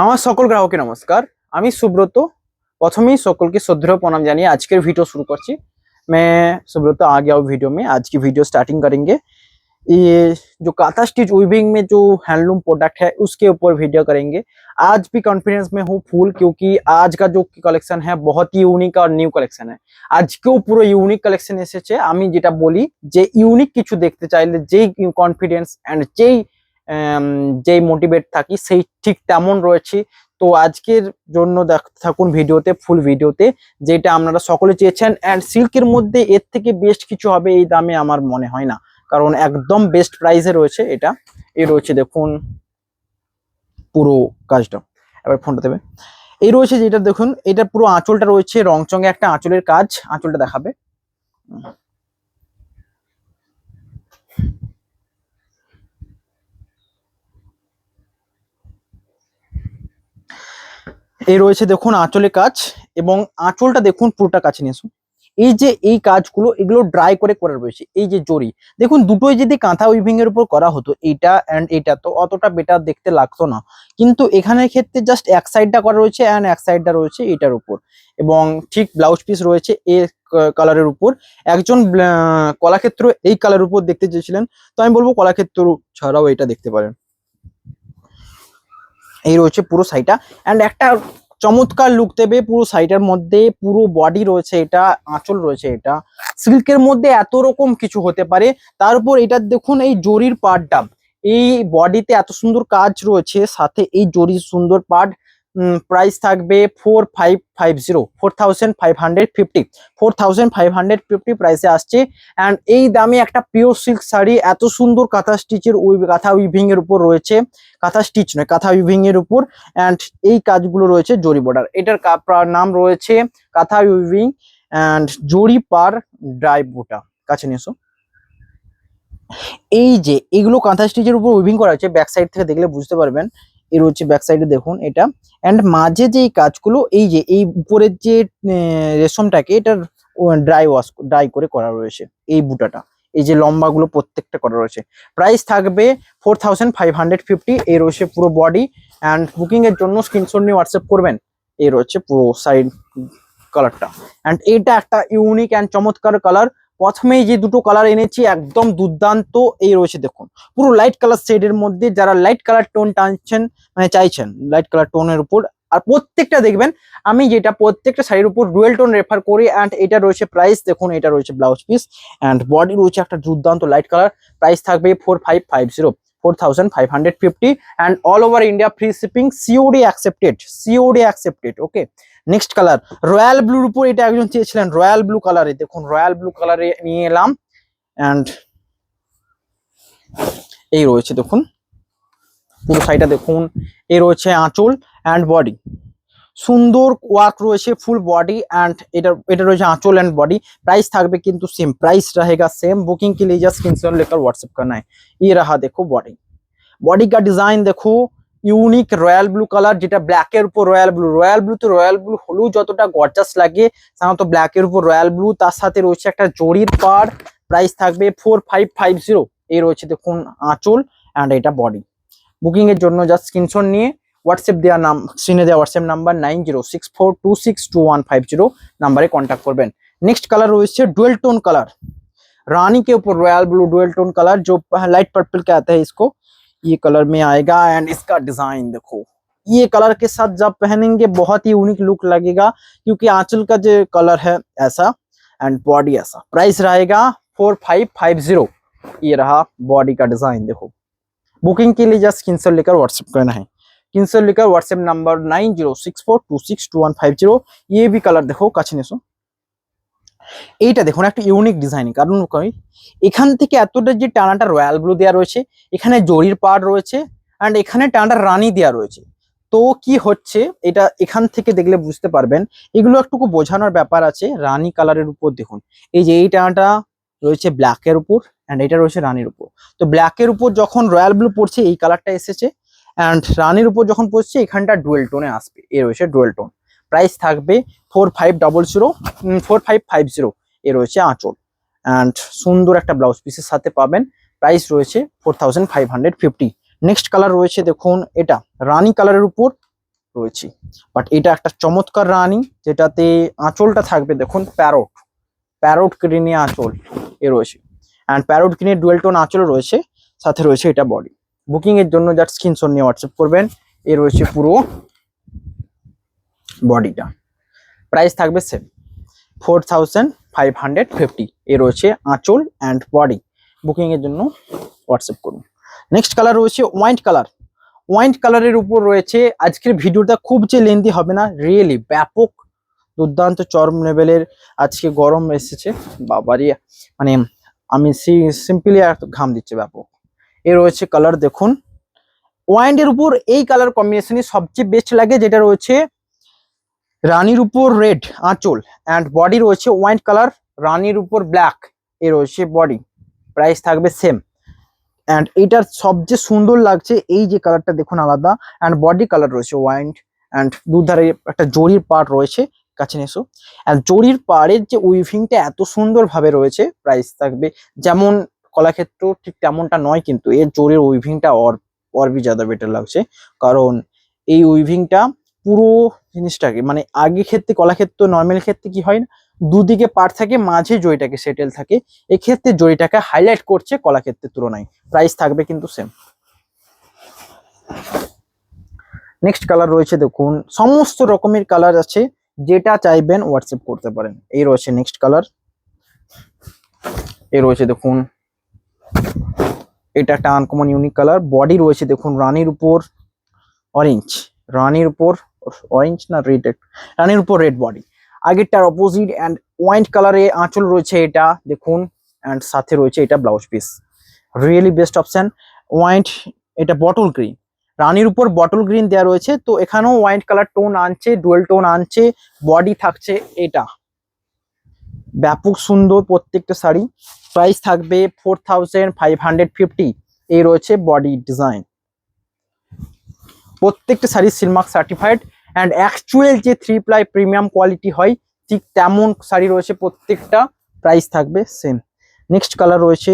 আমার সকল গ্রাহককে নমস্কার। আমি সুব্রত। प्रथम ही सकल के श्रद्धेय प्रणाम जानिए आज के वीडियो शुरू करছি। मैं सुब्रत आ गया हूँ वीडियो में। आज की वीडियो स्टार्टिंग करेंगे। ये जो काथा स्टिच वीविंग में जो हैंडलूम प्रोडक्ट है उसके ऊपर वीडियो करेंगे। आज भी कॉन्फिडेंस में हूँ फुल, क्योंकि आज का जो कलेक्शन है बहुत ही यूनिक और নিউ কালেকশন है। আজকেও পুরো ইউনিক কালেকশন এসেছে। আমি যেটা বলি যে ইউনিক কিছু দেখতে চাইলে যেই কনফিডেন্স এন্ড যেই মোটিভেট থাকি সেই ঠিক তেমন রয়েছে। তো আজকের জন্য থাকুন ভিডিওতে, ফুল ভিডিওতে, যেটা আপনারা সকলে চেয়েছেন। এন্ড সিল্কের মধ্যে এর থেকে বেস্ট কিছু হবে এই দামে আমার মনে হয় না, কারণ একদম বেস্ট প্রাইসে রয়েছে এটা। এই রয়েছে দেখুন পুরো কাজটা। এবার ফোনটা দেবে। এই রয়েছে যেটা দেখুন, এটা পুরো আঁচলটা রয়েছে রংচঙে একটা আঁচলের কাজ। আঁচলটা দেখাবে। এই রয়েছে দেখুন আঁচলে কাজ, এবং আঁচলটা দেখুন পুরোটা কাছে নিয়ে আসুন। এই যে এই কাজগুলো এগুলো ড্রাই করে করা রয়েছে। এই যে জরি দেখুন, দুটোই যদি কাঁথা উইভিং এর উপর করা হতো, এইটা এন্ড এইটা, তো অতটা বেটার দেখতে লাগতো না। কিন্তু এখানের ক্ষেত্রে জাস্ট এক সাইডটা করা রয়েছে এন্ড এক সাইডটা রয়েছে এটার উপর, এবং ঠিক ব্লাউজ পিস রয়েছে এই কালারের উপর। একজন কলাক্ষেত্র এই কালারের উপর দেখতে চেয়েছিলেন, তো আমি বলবো কলাক্ষেত্র ছাড়াও এটা দেখতে পারেন। এই রয়েছে পুরো সাইডটা এন্ড একটা চমৎকার লুক দেবে পুরো সাইডের মধ্যে। পুরো বডি রয়েছে এটা, আঁচল রয়েছে এটা। সিল্কের মধ্যে এত রকম কিছু হতে পারে। তার উপর এটা দেখুন এই জরির পার্টটা, এই বডিতে এত সুন্দর কাজ রয়েছে, সাথে এই জরির সুন্দর পার্ট। প্রাইস থাকবে 4550 প্রাইসে আসছে। এন্ড এই দামে একটা পিওর সিল্ক শাড়ি এত সুন্দর কাঁথা স্টিচের কাঁথা উইভিং এর উপর রয়েছে, কাঁথা স্টিচ নয় কাঁথা উইভিং এর উপর। এন্ড এই কাজগুলো রয়েছে জরি বর্ডার। এটার নাম রয়েছে কাঁথা উইভিং এন্ড জরি পার ড্রাই বুটা। কাছে নিয়ে এসো। এই যে এগুলো কাঁথা স্টিচের উপর উইভিং করা হয়েছে, ব্যাক সাইড থেকে দেখলে বুঝতে পারবেন। এই রয়েছে ব্যাক সাইডে দেখুন এটা। এন্ড মাঝে যে এই কাজগুলো, এই যে এই উপরের যে রেশমটাকে এটার ড্রাই করে করা রয়েছে এই বুটাটা। এই যে লম্বাগুলো প্রত্যেকটা করা রয়েছে। প্রাইস থাকবে 4550। এই রয়েছে পুরো বডি। এন্ড বুকিং এর জন্য স্ক্রিনশট নিয়ে হোয়াটসঅ্যাপ করবেন। এই রয়েছে পুরো সাইড কালারটা। এন্ড এটা একটা ইউনিক এন্ড চমৎকার কালার। প্রথমেই যে দুটো কালার এনেছি একদম দুর্দান্ত। এই রয়েছে দেখুন পুরো লাইট কালার শেডের মধ্যে, যারা লাইট কালার টোন টানছেন মানে চাইছেন লাইট কালার টোনের উপর। আর প্রত্যেকটা দেখবেন আমি যেটা প্রত্যেকটা শাড়ির উপর ডুয়েল টোন রেফার করি। এন্ড এটা রয়েছে প্রাইস দেখুন, এটা রয়েছে ব্লাউজ পিস এন্ড বডি রয়েছে একটা দুর্দান্ত লাইট কালার। প্রাইস থাকবে 4550 and all over India free shipping, COD accepted. Okay, next colour royal ব্লুর উপর। এটা একজন চেয়েছিলেন রয়্যাল ব্লু কালারে, দেখুন রয়্যাল ব্লু কালারে নিয়ে এলাম। এন্ড এই রয়েছে দেখুন পুরো সাইডটা দেখুন। এই রয়েছে আঁচল এন্ড বডি, সুন্দর ওয়ার্ক রয়েছে ফুল বডি। एंड এটা রয়েছে आंचल एंड बॉडी। प्राइस থাকবে কিন্তু सेम प्राइस रहेगा सेम। बुकिंग के लिए जस्ट स्क्रीनशॉट लेकर व्हाट्सएप करना है। ये रहा देखो बॉडी का डिजाइन देखो, ইউনিক রয়্যাল ব্লু কালার, যেটা ব্ল্যাক এর উপর রয়্যাল ব্লু। তো রয়্যাল ব্লু হলুদ যতটা গর্জাস লাগে, সাধারণত ব্ল্যাক এর উপর রয়্যাল ব্লু, তার সাথে রয়েছে একটা জরির পার। প্রাইস থাকবে 4550। এই রয়েছে দেখুন আঁচল এন্ড এটা বডি। বুকিং এর জন্য জাস্ট স্ক্রিনশট নিয়ে হোয়াটসঅ্যাপ দেওয়া নাম, স্ক্রিনে দেওয়া হোয়াটসঅ্যাপ নাম্বার 9064262150 নাম্বারে কন্ট্যাক্ট করবেন। नेक्स्ट कलर রয়েছে ডুয়েল টোন कलर, रानी के ऊपर royal blue dual tone colour, जो लाइट पर्पल कहते हैं इसको। ये कलर में आएगा एंड इसका डिजाइन देखो, ये कलर के साथ जब पहनेंगे बहुत ही यूनिक लुक लगेगा, क्योंकि आंचल का जो कलर है ऐसा एंड बॉडी ऐसा। प्राइस रहेगा 4550। ये रहा बॉडी का डिजाइन देखो। बुकिंग के लिए जस्ट स्क्रीनशॉट लेकर व्हाट्सएप करना है। स्क्रीनशॉट लेकर व्हाट्सएप नंबर 9064262150। ये भी कलर देखो কাছে নিয়ে এসো। এইটা দেখুন একটা ইউনিক ডিজাইন, কারণ এখান থেকে এতটা যে টানাটা রয়্যাল ব্লু দেওয়া রয়েছে, এখানে জরির পাড় রয়েছে এন্ড এখানে টানাটা রানী দেওয়া রয়েছে। তো কি হচ্ছে এটা এখান থেকে দেখলে বুঝতে পারবেন। এগুলো একটু বোঝানোর ব্যাপার আছে। রানী কালারের উপর দেখুন এই যে এই টানাটা রয়েছে ব্ল্যাক এর উপর এন্ড এটা রয়েছে রানীর উপর। তো ব্ল্যাক এর উপর যখন রয়্যাল ব্লু পড়ছে এই কালারটা এসেছে, এন্ড রানীর উপর যখন পড়ছে এখানটা ডুয়েল টোনে আসবে। এ রয়েছে ডুয়েল টোন। প্রাইস থাকবে 4550। এ রয়েছে আঁচল এন্ড সুন্দর একটা ব্লাউজ পিসের সাথে পাবেন। প্রাইস রয়েছে 4550। নেক্সট কালার রয়েছে দেখুন এটা রানী কালারের উপর রয়েছে। বাট এটা একটা চমৎকার রানী, যেটাতে আঁচলটা থাকবে দেখুন প্যারোট গ্রিনে আঁচল এ রয়েছে, অ্যান্ড প্যারোট গ্রিনের ডুয়েল টোন আঁচল রয়েছে, সাথে রয়েছে এটা বডি। বুকিং এর জন্য জাস্ট স্ক্রিনশট নিয়ে হোয়াটসঅ্যাপ করবেন। এ রয়েছে পুরো বডিটা, প্রাইস থাকবে সেম 4550। এ রয়েছে আঁচল অ্যান্ড বডি। বুকিং এর জন্য হোয়াটসঅ্যাপ করুন। নেক্সট কালার রয়েছে ওয়াইন কালারের উপর রয়েছে। আজকের ভিডিওটা খুব যে লেন্দি হবে না, রিয়েলি ব্যাপক দুর্দান্ত চরম লেভেলের আজকে গরম এসেছে বাবারি, মানে আমি সিম্পলি ঘাম দিচ্ছে ব্যাপক। এ রয়েছে কালার দেখুন, ওয়াইনের উপর এই কালার কম্বিনেশনই সবচেয়ে বেস্ট লাগে, যেটা রয়েছে রানীর উপর রেড আঁচল অ্যান্ড বডি রয়েছে ওয়াইন কালার, রানীর উপর ব্ল্যাক। এ রয়েছে বডি, প্রাইস থাকবে সেম। অ্যান্ড এইটার সবচেয়ে সুন্দর লাগছে এই যে কালারটা দেখুন আলাদা, অ্যান্ড বডি কালার রয়েছে ওয়াইন, অ্যান্ড দুধারে একটা জরির পার্ট রয়েছে, কাছে এসো। অ্যান্ড জরির পাড়ের যে উইভিংটা এত সুন্দর ভাবে রয়েছে, প্রাইস থাকবে যেমন কলাক্ষেত্র ঠিক তেমনটা নয়, কিন্তু এর জরির উইভিংটা অরবি জাদা বেটার লাগছে। কারণ এই উইভিংটা পুরো জিনিসটাকে, মানে আগে ক্ষেত্রে কলাক্ষেত্র নর্মাল ক্ষেত্রে কি হয় না, দুদিকে পার্ট থাকে, মাঝে জরিটাকে সেটেল থাকে, এক্ষেত্রে জরিটাকে হাইলাইট করছে কলাক্ষেত্রের তুলনায়। প্রাইস থাকবে কিন্তু সেম। নেক্সট কালার রয়েছে দেখুন, সমস্ত রকমের কালার আছে, যেটা চাইবেন হোয়াটসঅ্যাপ করতে পারেন। এই রয়েছে নেক্সট কালার, এই রয়েছে দেখুন, এটা একটা আনকমন ইউনিক কালার। বডি রয়েছে দেখুন রানীর উপর অরেঞ্জ, রানীর উপর অরেঞ্জ না রেড, রানীর উপর রেড বডি, আগেরটার অপোজিট। অ্যান্ড ওয়াইন কালারে আঁচল রয়েছে এটা দেখুন, অ্যান্ড সাথে রয়েছে এটা blouse piece, really best option. Wine, এটা বটল গ্রিন, রানীর উপর বটল গ্রিন দেওয়া রয়েছে, তো এখানেও ওয়াইন কালার টোন আনছে, ডুয়েল টোন আনছে, বডি থাকছে এটা, ব্যাপক সুন্দর প্রত্যেকটা শাড়ি। প্রাইস থাকবে 4550। এই রয়েছে বডি ডিজাইন, প্রত্যেকটা sari Silk Mark certified, and actual যে 3 প্লাই প্রিমিয়াম কোয়ালিটি হয় ঠিক তেমন শাড়ি রয়েছে প্রত্যেকটা। প্রাইস থাকবে সেম। নেক্সট কালার রয়েছে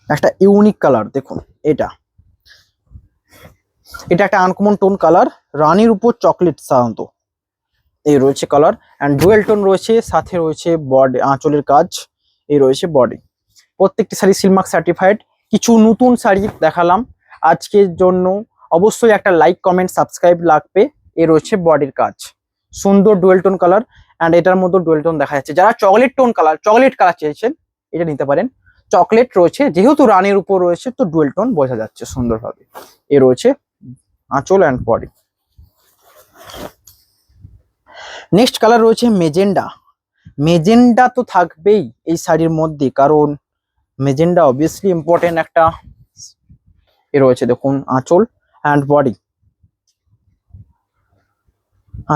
একটা ইউনিক কালার দেখুন, এটা একটা আনকমন টোন কালার, রানীর উপর চকলেট সাধারণত। এই রয়েছে কালার, অ্যান্ড ডুয়েল টোন রয়েছে, সাথে রয়েছে বডি আঁচলের কাজ। এই রয়েছে বডি, প্রত্যেকটি শাড়ি সিলমার্ক সার্টিফাইড। কিছু নতুন শাড়ি দেখালাম আজকের জন্য, অবশ্যই একটা লাইক কমেন্ট সাবস্ক্রাইব লাগবে। এ রয়েছে বডির কাজ, সুন্দর ডুয়েল টোন কালার, অ্যান্ড এটার মতো ডুয়েল টোন দেখা যাচ্ছে। যারা চকলেট কালার চেয়েছেন এটা নিতে পারেন। চকলেট রয়েছে, যেহেতু রানীর উপর রয়েছে তো ডুয়েল টোন বোঝা যাচ্ছে সুন্দরভাবে। এ রয়েছে আঁচল অ্যান্ড বডি। নেক্সট কালার রয়েছে মেজেন্ডা তো থাকবেই এই শাড়ির মধ্যে, কারণ মেজেন্ডা অবভিয়াসলি ইম্পর্টেন্ট একটা। এ রয়েছে দেখুন আঁচল অ্যান্ড বডি,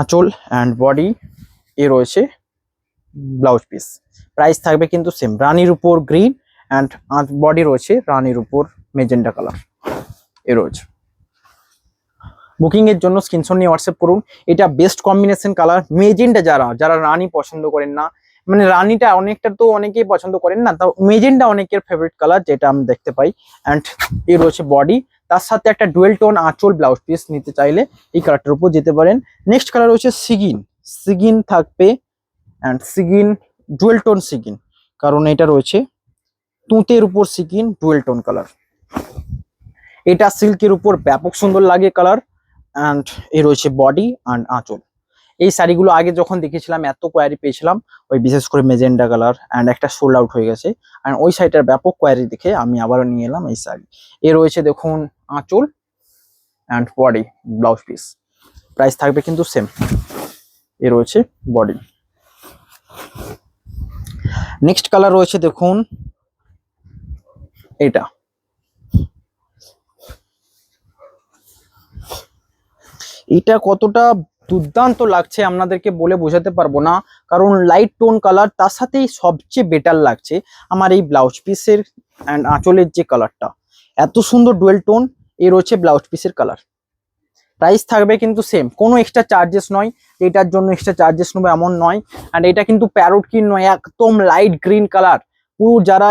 আঁচল অ্যান্ড বডি। এ রয়েছে ব্লাউজ পিস, প্রাইস থাকবে কিন্তু সেম। রানীর উপর গ্রিন অ্যান্ড বডি রয়েছে রানীর উপর মেজেন্ডা কালার। এ রয়েছে। বুকিং এর জন্য স্ক্রিনশট নিয়ে হোয়াটসঅ্যাপ করুন। এটা বেস্ট কম্বিনেশন কালার। মেজেন্ডা যারা রানী পছন্দ করেন না, মানে রানীটা অনেকটা তো অনেকেই পছন্দ করেন না, তাও মেজেন্ডা অনেকের ফেভারিট কালার, যেটা আমি দেখতে পাই। অ্যান্ড এই রয়েছে বডি, তার সাথে একটা ডুয়েল টোন আঁচল ব্লাউজ পিস নিতে চাইলে এই কালারটার উপর যেতে পারেন। নেক্সট কালার রয়েছে সিগিন থাকবে, অ্যান্ড সিগিন ডুয়েল টোন সিগিন, কারণ এটা রয়েছে তুঁতের উপর সিগিন ডুয়েল টোন কালার। এটা সিল্কের উপর ব্যাপক সুন্দর লাগে কালার। অ্যান্ড এ রয়েছে বডি অ্যান্ড আঁচল। এই শাড়িগুলো আগে যখন দেখেছিলাম এত কোয়ারি পেয়েছিলাম, ওই বিশেষ করে মেজেন্ডা কালার, অ্যান্ড একটা সোল্ড আউট হয়ে গেছে, অ্যান্ড ওই শাড়িটার ব্যাপক কোয়ারি দেখে আমি আবারও নিয়ে এলাম এই শাড়ি। এ রয়েছে দেখুন আঁচল and body blouse piece, price থাকবে কিন্তু সেম। এ রয়েছে বডি। নেক্সট কালার রয়েছে দেখুন এটা কতটা দুর্দান্ত লাগছে আপনাদেরকে বলে বোঝাতে পারবো না, কারণ লাইট টোন কালার, তার সাথেই সবচেয়ে বেটার লাগছে আমার এই ব্লাউজ পিসের অ্যান্ড আঁচলের যে কালারটা, এত সুন্দর ডুয়েল টোন। এ রয়েছে ব্লাউজ পিসের কালার। প্রাইস থাকবে কিন্তু সেম, কোনো এক্সট্রা চার্জেস নয়, এটার জন্য এক্সট্রা চার্জেস নেবো এমন নয়। অ্যান্ড এটা কিন্তু প্যারোট গ্রিন নয়, একদম লাইট গ্রিন কালার। পুরো যারা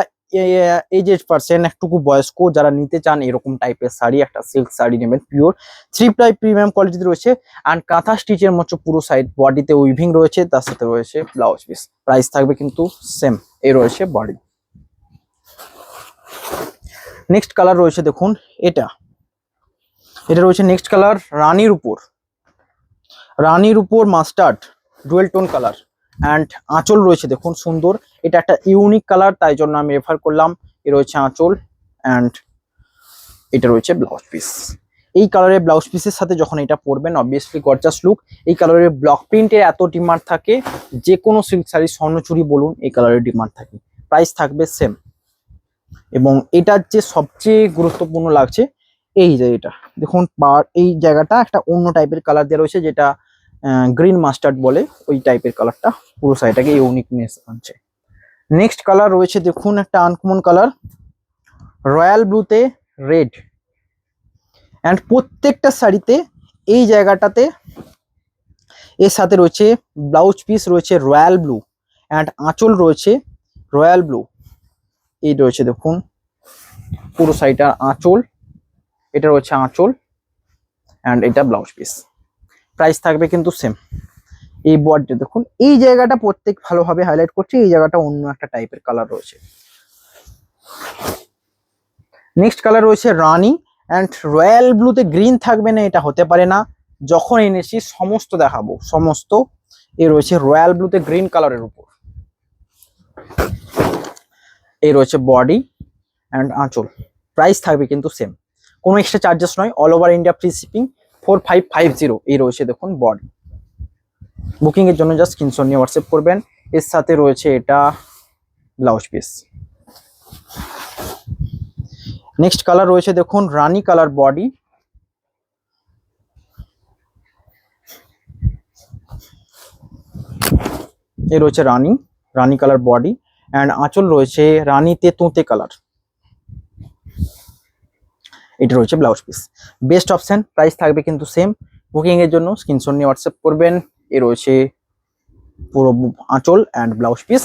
এজেড পার্সন, একটুকু বয়স্ক যারা নিতে চান এরকম টাইপের শাড়ি, একটা সিল্ক শাড়ি নেবেন পিওর 3 প্লাই প্রিমিয়াম কোয়ালিটিতে রয়েছে। অ্যান্ড কাঁথা স্টিচের মতো পুরো সাইড বডিতে উইভিং রয়েছে, তার সাথে রয়েছে ব্লাউজ পিস। প্রাইস থাকবে কিন্তু সেম, এই রয়েছে বডি। নেক্সট কালার রয়েছে দেখুন, এটা রয়েছে নেক্সট কালার রানীর উপর mustard dual tone colour. And আঁচল রয়েছে দেখুন সুন্দর, এটা একটা ইউনিক কালার, তাই জন্য আমি রেফার করলাম। এ রয়েছে আঁচল অ্যান্ড এটা রয়েছে ব্লাউজ পিস। এই কালারের ব্লাউজ পিসের সাথে যখন এটা পরবেন অবভিয়াসলি গর্জাস লুক। এই কালারের ব্লক প্রিন্টের এত ডিমান্ড থাকে, যে কোনো সিল্ক শাড়ি স্বর্ণচুরি বলুন এই কালারের ডিমান্ড থাকে। প্রাইস থাকবে সেম। এবং এটার যে সবচেয়ে গুরুত্বপূর্ণ লাগছে এই যে এটা দেখুন, এই জায়গাটা একটা অন্য টাইপের কালার দেওয়া রয়েছে, যেটা গ্রিন মাস্টার্ড বলে, ওই টাইপের কালারটা পুরো শাড়িটাকে ইউনিকনেস আনছে। নেক্সট কালার রয়েছে দেখুন, একটা আনকমন কালার রয়্যাল ব্লুতে রেড। অ্যান্ড প্রত্যেকটা শাড়িতে এই জায়গাটাতে এর সাথে রয়েছে ব্লাউজ পিস রয়েছে রয়্যাল ব্লু, অ্যান্ড আঁচল রয়েছে রয়্যাল ব্লু। এই রয়েছে দেখুন পুরো শাড়িটার আঁচল, এটা রয়েছে আঁচল অ্যান্ড এটা ব্লাউজ পিস। প্রাইস থাকবে কিন্তু সেম। এই বর্ডটা দেখুন, এই জায়গাটা প্রত্যেক ভালোভাবে হাইলাইট করছে, এই জায়গাটা অন্য একটা টাইপের কালার রয়েছে। নেক্সট কালার রয়েছে রানী। অ্যান্ড রয়্যাল ব্লুতে গ্রিন থাকবে না এটা হতে পারে না, যখন এনেছি সমস্ত দেখাবো সমস্ত। এই রয়েছে রয়্যাল ব্লুতে গ্রিন কালারের উপর, এই রয়েছে বডি অ্যান্ড আঁচল। প্রাইস থাকবে কিন্তু সেম, কোনো এক্সট্রা চার্জেস নয়, all over India free shipping 4550। এই রয়েছে দেখুন বডি। বুকিং এর জন্য জাস্ট স্ক্রিনশট নিয়ে হোয়াটসঅ্যাপ করবেন। এর সাথে রয়েছে এটা ব্লাউজ পিস। নেক্সট কালার রয়েছে দেখুন রানী কালার বডি, এই রয়েছে রানী কালার বডি অ্যান্ড আঁচল রয়েছে রানীতে তুঁতে কালার। এটা রয়েছে blouse piece. Best option, price থাকবে কিন্তু সেম। বুকিং এর জন্য স্ক্রিনশট নিয়ে হোয়াটসঅ্যাপ করবেন। এ রয়েছে পুরো আঁচল অ্যান্ড ব্লাউজ পিস।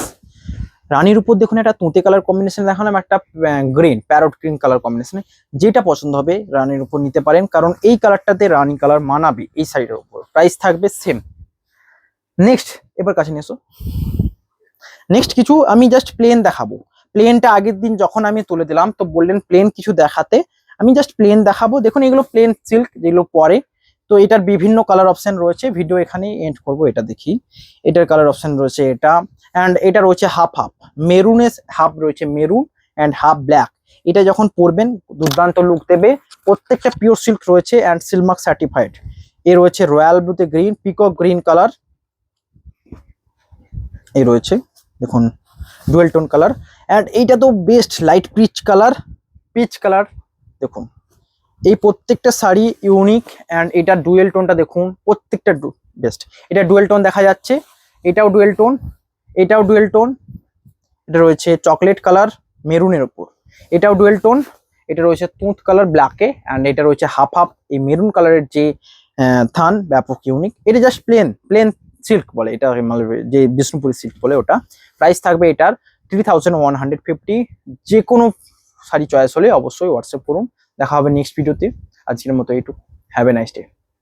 রানীর উপর দেখুন একটা তুঁতে কালার কম্বিনেশন দেখালাম, একটা গ্রিন প্যারট গ্রিন কালার কম্বিনেশনে। যেটা পছন্দ হবে রানীর উপর নিতে পারেন, কারণ এই কালারটাতে রানী কালার মানাবে এই শাড়ির উপর। প্রাইস থাকবে সেম। নেক্সট এবার কাছে নিয়ে এসো। নেক্সট কিছু আমি জাস্ট প্লেন দেখাবো। প্লেনটা আগের দিন যখন আমি তুলে দিলাম তো বললেন প্লেন কিছু দেখাতে, আমি জাস্ট প্লেন দেখাবো। দেখুন এগুলো প্লেন সিল্ক যেগুলো পরে, তো এটার বিভিন্ন কালার অপশন রয়েছে। ভিডিও এখানে এন্ড করবো। এটা দেখি, এটার কালার অপশন রয়েছে এটা, অ্যান্ড এটা রয়েছে হাফ মেরুনের হাফ রয়েছে মেরুন অ্যান্ড হাফ ব্ল্যাক। এটা যখন পরবেন দুর্দান্ত লুক দেবে। প্রত্যেকটা পিওর সিল্ক রয়েছে অ্যান্ড সিলমার্ক সার্টিফাইড। এ রয়েছে রয়্যাল ব্লুতে গ্রিন, পিকক গ্রিন কালার। এই রয়েছে দেখুন ডুয়েল টোন কালার, অ্যান্ড এইটা তো বেস্ট লাইট পিচ কালার। দেখুন এই প্রত্যেকটা শাড়ি ইউনিক, অ্যান্ড এটা ডুয়েল টোনটা দেখুন, প্রত্যেকটা বেস্ট। এটা ডুয়েল টোন দেখা যাচ্ছে, এটাও ডুয়েল টোন, এটাও ডুয়েল টোন। এটা রয়েছে চকলেট কালার মেরুনের উপর, এটাও ডুয়েল টোন। এটা রয়েছে তুঁত কালার ব্ল্যাকে, অ্যান্ড এটা রয়েছে হাফ এই মেরুন কালারের যে থান, ব্যাপক ইউনিক। এটা জাস্ট প্লেন সিল্ক বলে, এটা যে বিষ্ণুপুরি সিল্ক বলে ওটা। প্রাইস থাকবে এটার 3150। যে কোনো শাড়ি চয়েস হলে অবশ্যই হোয়াটসঅ্যাপ করুন। দেখা হবে নেক্সট ভিডিওতে। আজকের মতো এইটুকু। Have a nice day.